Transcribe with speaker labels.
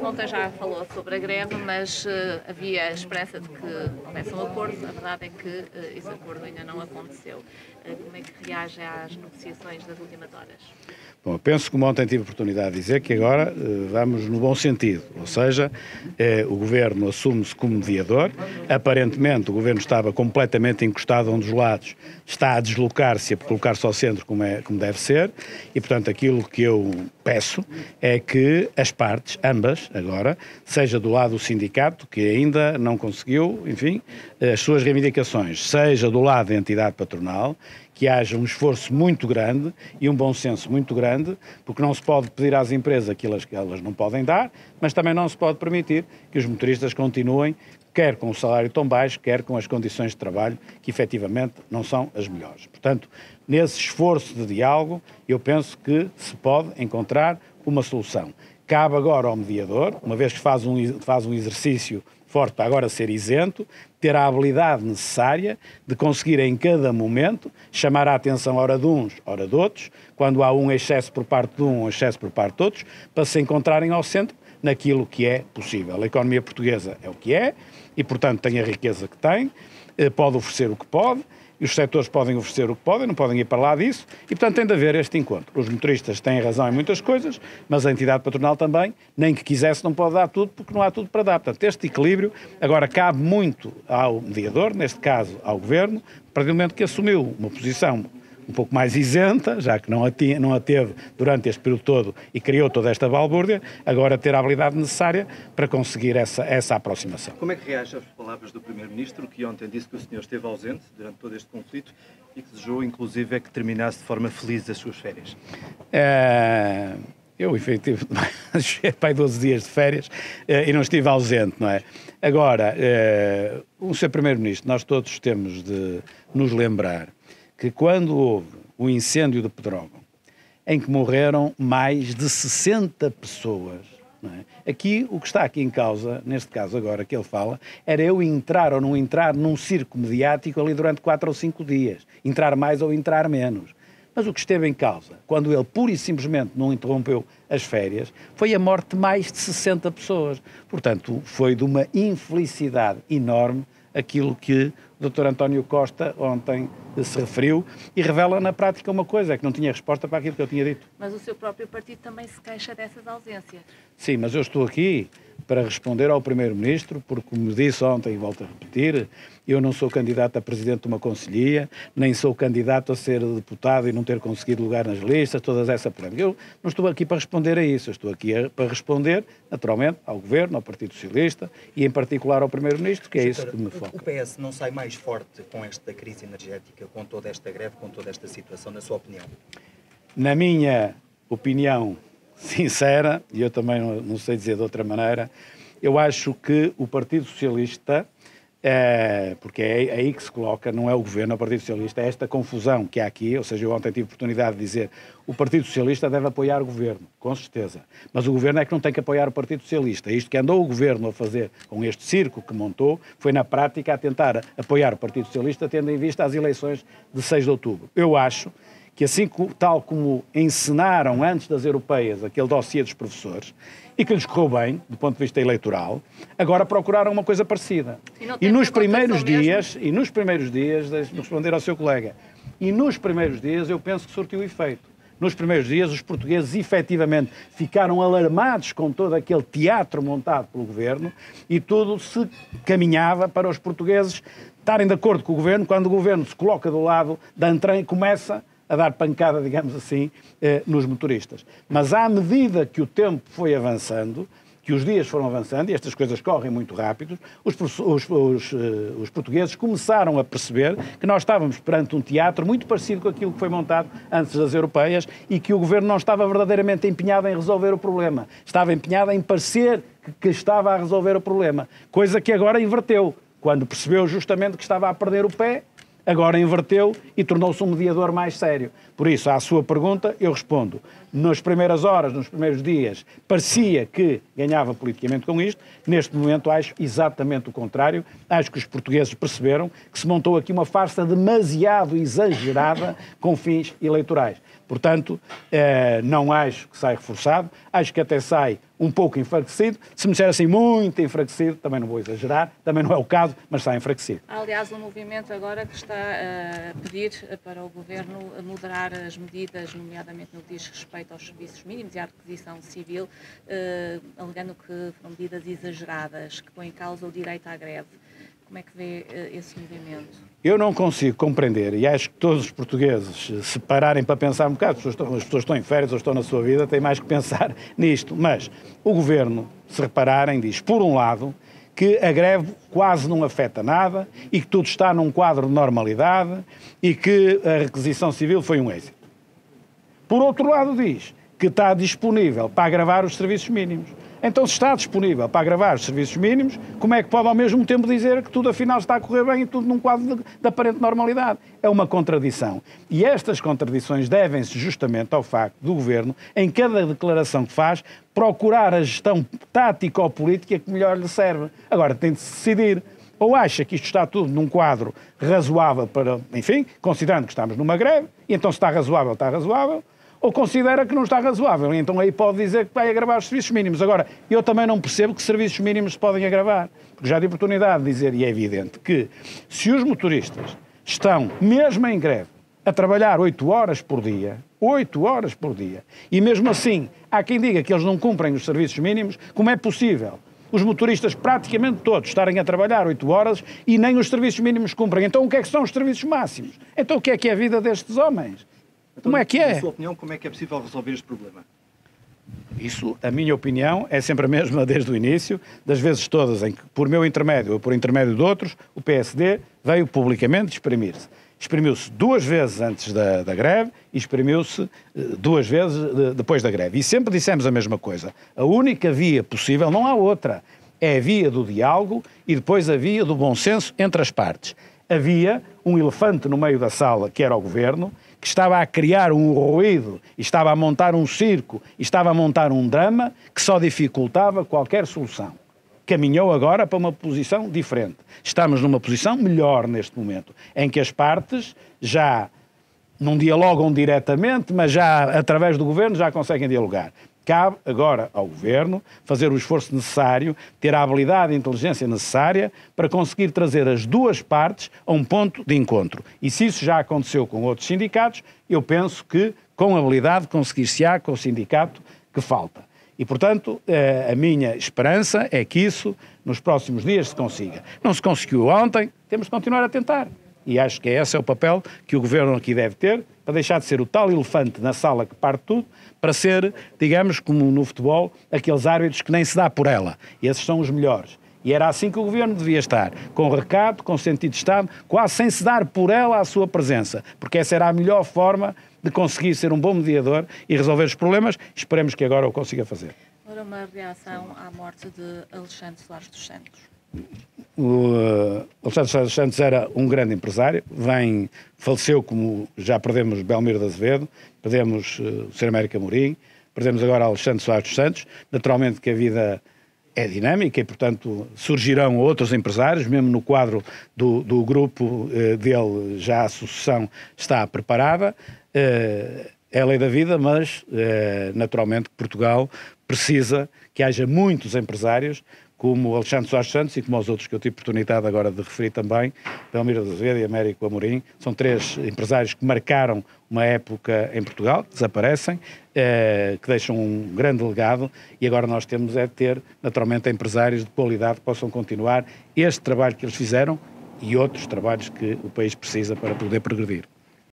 Speaker 1: Primeiro-Ministro ontem já falou sobre a greve, mas havia a esperança de que houvesse um acordo. A verdade é que esse acordo ainda não aconteceu. Como é que reage às negociações das últimas horas?
Speaker 2: Bom, eu penso, como ontem tive a oportunidade de dizer, que agora vamos no bom sentido, ou seja, o Governo assume-se como mediador, aparentemente o Governo estava completamente encostado a um dos lados, está a deslocar-se, a colocar-se ao centro como deve ser, e portanto aquilo que eu peço é que as partes, ambas agora, seja do lado do sindicato, que ainda não conseguiu, enfim, as suas reivindicações, seja do lado da entidade patronal, que haja um esforço muito grande e um bom senso muito grande, porque não se pode pedir às empresas aquilo que elas não podem dar, mas também não se pode permitir que os motoristas continuem, quer com o salário tão baixo, quer com as condições de trabalho que efetivamente não são as melhores. Portanto, nesse esforço de diálogo, eu penso que se pode encontrar uma solução. Cabe agora ao mediador, uma vez que faz um exercício forte para agora ser isento, ter a habilidade necessária de conseguir em cada momento chamar a atenção ora de uns, ora de outros, quando há um excesso por parte de um excesso por parte de outros, para se encontrarem ao centro naquilo que é possível. A economia portuguesa é o que é e, portanto, tem a riqueza que tem, pode oferecer o que pode, e os setores podem oferecer o que podem, não podem ir para lá disso, e portanto tem de haver este encontro. Os motoristas têm razão em muitas coisas, mas a entidade patronal também, nem que quisesse, não pode dar tudo, porque não há tudo para dar. Portanto, este equilíbrio agora cabe muito ao mediador, neste caso ao Governo, a partir do momento que assumiu uma posição um pouco mais isenta, já que não a teve durante este período todo e criou toda esta balbúrdia, agora ter a habilidade necessária para conseguir essa aproximação.
Speaker 3: Como é que reage às palavras do Primeiro-Ministro, que ontem disse que o senhor esteve ausente durante todo este conflito e que desejou, inclusive, que terminasse de forma feliz as suas férias?
Speaker 2: Eu, efetivamente, pai 12 dias de férias e não estive ausente, não é? Agora, o Sr. Primeiro-Ministro, nós todos temos de nos lembrar que quando houve o incêndio de Pedrógão, em que morreram mais de 60 pessoas, não é? Aqui, o que está aqui em causa, neste caso agora que ele fala, era eu entrar ou não entrar num circo mediático ali durante 4 ou 5 dias, entrar mais ou entrar menos. Mas o que esteve em causa, quando ele pura e simplesmente não interrompeu as férias, foi a morte de mais de 60 pessoas. Portanto, foi de uma infelicidade enorme aquilo que o Dr. António Costa ontem se referiu e revela na prática uma coisa, é que não tinha resposta para aquilo que eu tinha dito.
Speaker 1: Mas o seu próprio partido também se queixa dessas ausências.
Speaker 2: Sim, mas eu estou aqui para responder ao Primeiro-Ministro, porque, como disse ontem e volto a repetir, eu não sou candidato a presidente de uma conselhia, nem sou candidato a ser deputado e não ter conseguido lugar nas listas, todas essa polémica. Eu não estou aqui para responder a isso, eu estou aqui para responder, naturalmente, ao Governo, ao Partido Socialista e, em particular, ao Primeiro-Ministro, que é isso que me foca.
Speaker 4: O PS não sai mais forte com esta crise energética, com toda esta greve, com toda esta situação, na sua opinião?
Speaker 2: Na minha opinião sincera, e eu também não sei dizer de outra maneira, eu acho que o Partido Socialista, porque é aí que se coloca, não é o Governo, é o Partido Socialista, é esta confusão que há aqui, ou seja, eu ontem tive a oportunidade de dizer, o Partido Socialista deve apoiar o Governo, com certeza, mas o Governo é que não tem que apoiar o Partido Socialista. Isto que andou o Governo a fazer com este circo que montou, foi na prática a tentar apoiar o Partido Socialista, tendo em vista as eleições de 6 de outubro. Eu acho que assim tal como encenaram antes das europeias aquele dossiê dos professores, e que lhes correu bem, do ponto de vista eleitoral, agora procuraram uma coisa parecida. E nos primeiros dias, deixe-me responder ao seu colega, e nos primeiros dias eu penso que surtiu efeito. Nos primeiros dias os portugueses efetivamente ficaram alarmados com todo aquele teatro montado pelo Governo e tudo se caminhava para os portugueses estarem de acordo com o Governo, quando o Governo se coloca do lado da Antran e começa a dar pancada, digamos assim, nos motoristas. Mas à medida que o tempo foi avançando, que os dias foram avançando, e estas coisas correm muito rápido, os portugueses começaram a perceber que nós estávamos perante um teatro muito parecido com aquilo que foi montado antes das europeias e que o Governo não estava verdadeiramente empenhado em resolver o problema. Estava empenhado em parecer que estava a resolver o problema, coisa que agora inverteu. Quando percebeu justamente que estava a perder o pé, agora inverteu e tornou-se um mediador mais sério. Por isso, à sua pergunta, eu respondo. Nas primeiras horas, nos primeiros dias, parecia que ganhava politicamente com isto. Neste momento, acho exatamente o contrário. Acho que os portugueses perceberam que se montou aqui uma farsa demasiado exagerada com fins eleitorais. Portanto, não acho que sai reforçado. Acho que até sai um pouco enfraquecido. Se me disser assim, muito enfraquecido, também não vou exagerar, também não é o caso, mas está enfraquecido.
Speaker 1: Há, aliás, um movimento agora que está a pedir para o Governo moderar as medidas, nomeadamente no que diz respeito aos serviços mínimos e à requisição civil, alegando que foram medidas exageradas, que põem em causa o direito à greve. Como é que vê esse movimento?
Speaker 2: Eu não consigo compreender, e acho que todos os portugueses, se pararem para pensar um bocado, as pessoas estão em férias ou estão na sua vida, têm mais que pensar nisto. Mas o Governo, se repararem, diz, por um lado, que a greve quase não afeta nada e que tudo está num quadro de normalidade e que a requisição civil foi um êxito. Por outro lado, diz que está disponível para agravar os serviços mínimos. Então, se está disponível para agravar os serviços mínimos, como é que pode ao mesmo tempo dizer que tudo afinal está a correr bem e tudo num quadro de aparente normalidade? É uma contradição. E estas contradições devem-se justamente ao facto do Governo, em cada declaração que faz, procurar a gestão tática ou política que melhor lhe serve. Agora, tem de se decidir. Ou acha que isto está tudo num quadro razoável para, enfim, considerando que estamos numa greve, e então se está razoável, ou considera que não está razoável, e então aí pode dizer que vai agravar os serviços mínimos. Agora, eu também não percebo que serviços mínimos se podem agravar, porque já tive oportunidade de dizer, e é evidente, que se os motoristas estão, mesmo em greve, a trabalhar 8 horas por dia, e mesmo assim há quem diga que eles não cumprem os serviços mínimos, como é possível os motoristas praticamente todos estarem a trabalhar 8 horas e nem os serviços mínimos cumprem? Então o que é que são os serviços máximos? Então o que é a vida destes homens?
Speaker 3: Então,
Speaker 2: como é que é?
Speaker 3: Na sua opinião, como é que é possível resolver este problema?
Speaker 2: Isso, a minha opinião, é sempre a mesma desde o início, das vezes todas em que, por meu intermédio ou por intermédio de outros, o PSD veio publicamente exprimir-se. Exprimiu-se 2 vezes antes da greve e exprimiu-se 2 vezes depois da greve. E sempre dissemos a mesma coisa. A única via possível, não há outra, é a via do diálogo e depois a via do bom senso entre as partes. Havia um elefante no meio da sala, que era o Governo, que estava a criar um ruído, estava a montar um circo, estava a montar um drama que só dificultava qualquer solução. Caminhou agora para uma posição diferente. Estamos numa posição melhor neste momento, em que as partes já não dialogam diretamente, mas já através do Governo já conseguem dialogar. Cabe agora ao Governo fazer o esforço necessário, ter a habilidade e a inteligência necessária para conseguir trazer as duas partes a um ponto de encontro. E se isso já aconteceu com outros sindicatos, eu penso que com habilidade conseguir-se-á com o sindicato que falta. E, portanto, a minha esperança é que isso nos próximos dias se consiga. Não se conseguiu ontem, temos de continuar a tentar. E acho que esse é o papel que o Governo aqui deve ter, para deixar de ser o tal elefante na sala que parte tudo, para ser, digamos, como no futebol, aqueles árbitros que nem se dá por ela. E esses são os melhores. E era assim que o Governo devia estar, com recado, com sentido de Estado, quase sem se dar por ela a sua presença, porque essa era a melhor forma de conseguir ser um bom mediador e resolver os problemas. Esperemos que agora o consiga fazer.
Speaker 1: Agora uma reação à morte de Alexandre Soares dos Santos.
Speaker 2: O Alexandre Soares dos Santos era um grande empresário, faleceu como já perdemos Belmiro de Azevedo, perdemos o Sr. Américo Amorim, perdemos agora Alexandre Soares dos Santos. Naturalmente que a vida é dinâmica e, portanto, surgirão outros empresários, mesmo no quadro do grupo dele já a sucessão está preparada. É a lei da vida, mas naturalmente Portugal precisa que haja muitos empresários como o Alexandre Soares Santos e como os outros que eu tive oportunidade agora de referir também, Belmiro de Azevedo e Américo Amorim. São 3 empresários que marcaram uma época em Portugal, que desaparecem, que deixam um grande legado, e agora nós temos é de ter, naturalmente, empresários de qualidade que possam continuar este trabalho que eles fizeram e outros trabalhos que o país precisa para poder progredir.